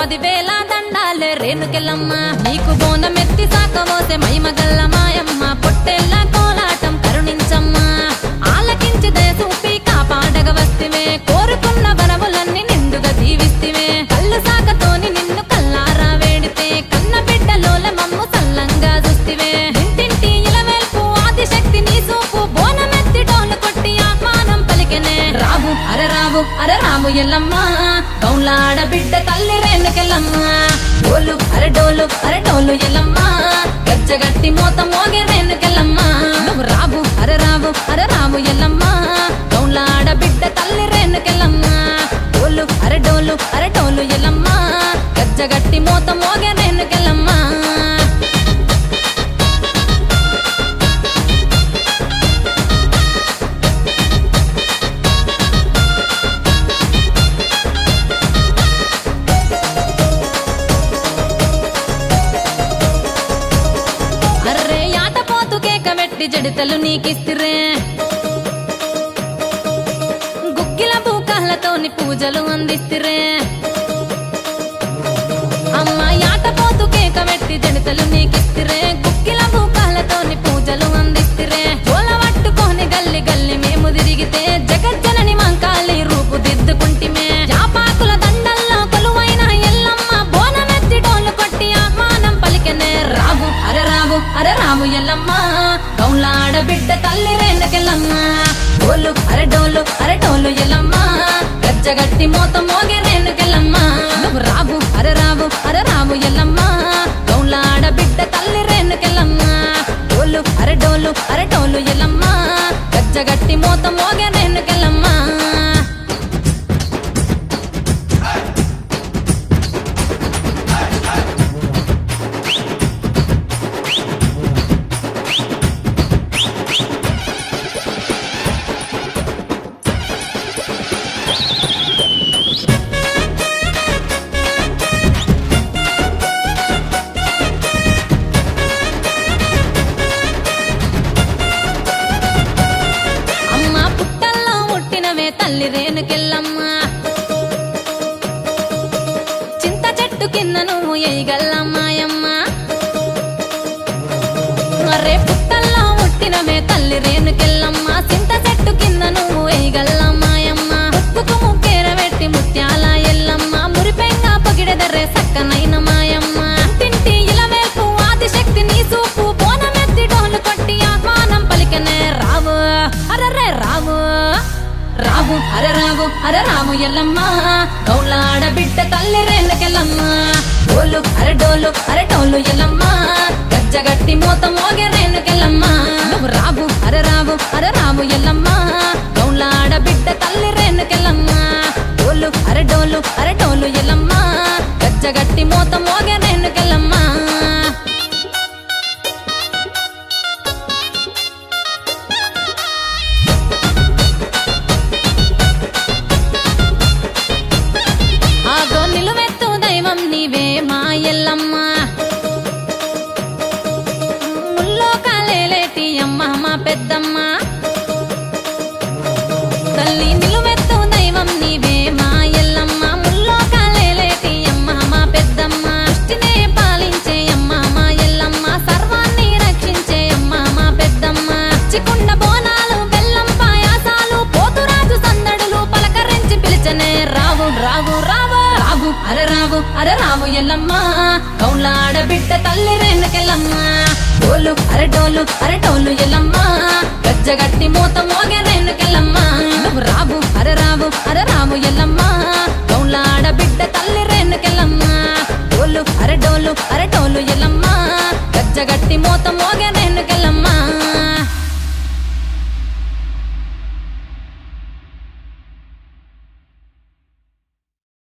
10,000 దండాలే రేణుకెళ్ళమ్మ నీకు బోనమెత్తి సాకమోసే మైమగల్ల మాయమ్మ పొట్టెల్ల కోలాటం కరుణించమ్మ ఆలకించి దయసూపి కాపాడగ వస్తివే కోరుకున్న వరములన్నీ నిండుగా దీవిస్తివే కళ్ళు సాకతోని నిన్ను కల్లారా వేడితే కన్న బిడ్డలోల మమ్ము సల్లంగా చూస్తివే ఇంటింటి ఇలవేల్పు ఆదిశక్తి నీ సూపు బోనమెత్తి డోలు కొట్టి ఆహ్వానం పలికెనే రావు అరే రాము ఎల్లమ్మ కౌలాడ బిడ్డ తల్లి రేణుకెళ్ళమ్మ డోలు అరే డోలు ఎల్లమ్మ గజ్జగట్టి మోత మోగే రేణుకెళ్ళమ్మ నువ్వు అరే రాము ఎల్లమ్మ కౌలాడ బిడ్డ తల్లి రేణుకెళ్ళమ్మ డోలు అరే డోలు ఎల్లమ్మ గజ్జగట్టి మోత మోగే రేణుకెళ్ళమ్మ జడితలు నీకిస్తిరే గుగ్గిల బూకాలతోని పూజలు అందిస్తిరే అమ్మ యాటపోతు కేక పెట్టి జడితలు నీకిస్తిరే గుగ్గిల బూకాలతోని పూజలు అందిస్తిరే జోల పట్టుకొని గల్లి గల్లి మేము తిరిగితే జగజ్జనని మంకాలి రూపు దిద్దుకుంటిమే యాపాకుల దండల్లో కొలువైన ఎల్లమ్మ బోనమెత్తి డోలు కొట్టి ఆహ్వానం పలికెనే అరే రాము ఎల్లమ్మ కౌలాడ బిడ్డ తల్లి రేణుకెళ్ళమ్మ డోలు ఎల్లమ్మ గజ్జగట్టి మోత మోగే రేణుకెళ్ళమ్మ నువ్వు అరే రాము ఎల్లమ్మ కౌలాడ బిడ్డ తల్లి రేణుకెళ్ళమ్మ డోలు ఎల్లమ్మ గజ్జగట్టి మోత మోగే రేణుకెళ్ళమ్మ తల్లి రేణుకెళ్ళమ్మ చింత చెట్టు కింద నువ్వు ఎయ్యగల్లమ్మాయమ్మ మర్రే పుట్టల్లో పుట్టినవే తల్లి రేణుకెళ్ళమ్మ చింత చెట్టు కింద నువ్వు ఎయ్యగల్లమ్మాయమ్మ ఉప్పుకు ముక్కేర పెట్టి ముత్యాల ఎల్లమ్మ మురిపెంగా పొగిడెదర్రే సక్కనైన మాయమ్మ ఇంటింటి ఇలవేల్పు ఆదిశక్తి నీ సూపు బోనమెత్తి డోలు కొట్టి ఆహ్వానం పలికెనే అరే రాము ఎల్లమ్మ కౌలాడ బిడ్డ తల్లి రేణుకెళ్ళమ్మ డోలు ఎల్లమ్మ గజ్జగట్టి మోత మోగే రేణుకెళ్ళమ్మ నువ్వు అరే రాము ఎల్లమ్మ కౌలాడ బిడ్డ తల్లి రేణుకెళ్ళమ్మ డోలు ఎల్లమ్మ గజ్జగట్టి మోత మోగే రేణుకెళ్ళమ్మ నీవే మా ఎల్లమ్మ ముల్లోకాలేటి అమ్మ మా పెద్దమ్మ తల్లి నిలువెత్తు దైవం నీవే మా ఎల్లమ్మ ముల్లోకాలేటి అమ్మ మా పెద్దమ్మ సృష్టినే పాలించే అమ్మ మా ఎల్లమ్మ సర్వాన్ని రక్షించే అమ్మ మా పెద్దమ్మ చికుండ బోనాలు బెల్లం పాయాసాలు పోతురాజు సందడులు పలకరించి పిలిచనే అరే రావు ఎల్లమ్మ కౌలాడ బిడ్డ తల్లి రేణుకెళ్ళమ్మ డోలు ఎల్లమ్మ గజ్జగట్టి మోత మోగే రేణుకెళ్ళమ్మ నువ్వు అరే రాము ఎల్లమ్మ కౌలాడ బిడ్డ తల్లి రేణుకెళ్ళమ్మ డోలు ఎల్లమ్మ గజ్జగట్టి మోత మోగే రేణుకెళ్ళమ్మ